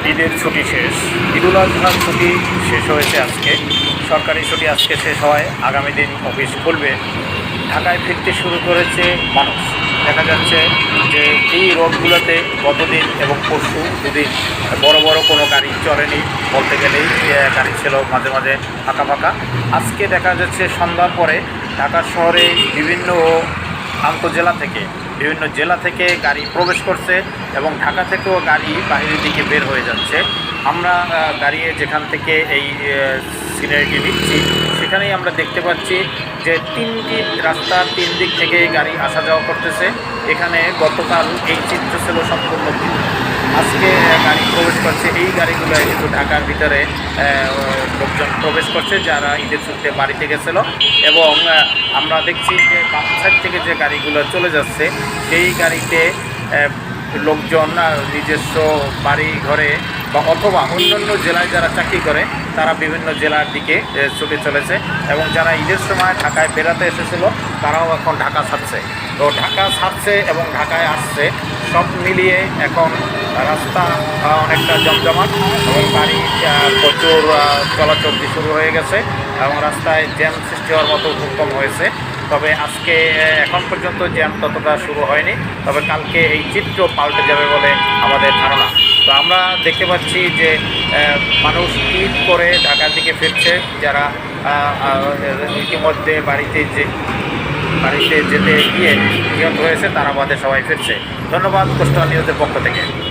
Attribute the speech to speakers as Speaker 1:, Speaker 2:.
Speaker 1: ঈদের ছুটি শেষ, ঈদুল আজহার ছুটি শেষ হয়েছে আজকে। সরকারি ছুটি আজকে শেষ হয়, আগামী দিন অফিস খুলবে। ঢাকায় ফিরতে শুরু করেছে মানুষ। দেখা যাচ্ছে যে এই রোডগুলোতে গতদিন এবং পরশু দুদিন বড় বড় কোনো গাড়ি চলেনি, বলতে গেলেই গাড়ি ছিল মাঝে মাঝে ফাঁকা ফাঁকা। আজকে দেখা যাচ্ছে সন্ধ্যার পরে ঢাকা শহরে বিভিন্ন বিভিন্ন জেলা থেকে গাড়ি প্রবেশ করছে এবং ঢাকা থেকেও গাড়ি বাইরের দিকে বের হয়ে যাচ্ছে। আমরা দাঁড়িয়ে যেখান থেকে এই সিনারিটি নিচ্ছি সেখানেই আমরা দেখতে পাচ্ছি যে তিনটি রাস্তার তিন দিক থেকে গাড়ি আসা যাওয়া করতেছে। এখানে গতকাল এই চিত্র ছিল সম্পূর্ণ ভিন্ন। আজকে গাড়ি প্রবেশ করছে, এই গাড়িগুলো কিন্তু ঢাকার ভিতরে লোকজন প্রবেশ করছে যারা ঈদের ছুটিতে বাড়িতে গেছিল। এবং আমরা দেখছি যে বাম সাইড থেকে যে গাড়িগুলো চলে যাচ্ছে সেই গাড়িতে লোকজন নিজস্ব বাড়ি ঘরে বা অথবা অন্যান্য জেলায় যারা চাকরি করে তারা বিভিন্ন জেলার দিকে ছুটে চলেছে। এবং যারা ঈদের সময় ঢাকায় বেড়াতে এসেছিল তারাও এখন ঢাকা ছাড়ছে। তো ঢাকা ছাড়ছে এবং ঢাকায় আসছে, সব মিলিয়ে এখন রাস্তা অনেকটা জমজমাট এবং গাড়ি প্রচুর চলাচল শুরু হয়ে গেছে এবং রাস্তায় জ্যাম সৃষ্টি হওয়ার মতো খুব কম হয়েছে। তবে আজকে এখন পর্যন্ত জ্যাম ততটা শুরু হয়নি, তবে কালকে এই চিত্র পাল্টে যাবে বলে আমাদের ধারণা। তো আমরা দেখতে পাচ্ছি যে মানুষ ঈদ করে ঢাকার দিকে ফিরছে, যারা ইতিমধ্যে বাড়িতে যেতে গিয়ে নিহত হয়েছে তারা বাদে সবাই ফিরছে। ধন্যবাদ কোস্টাল নিউজের পক্ষ থেকে।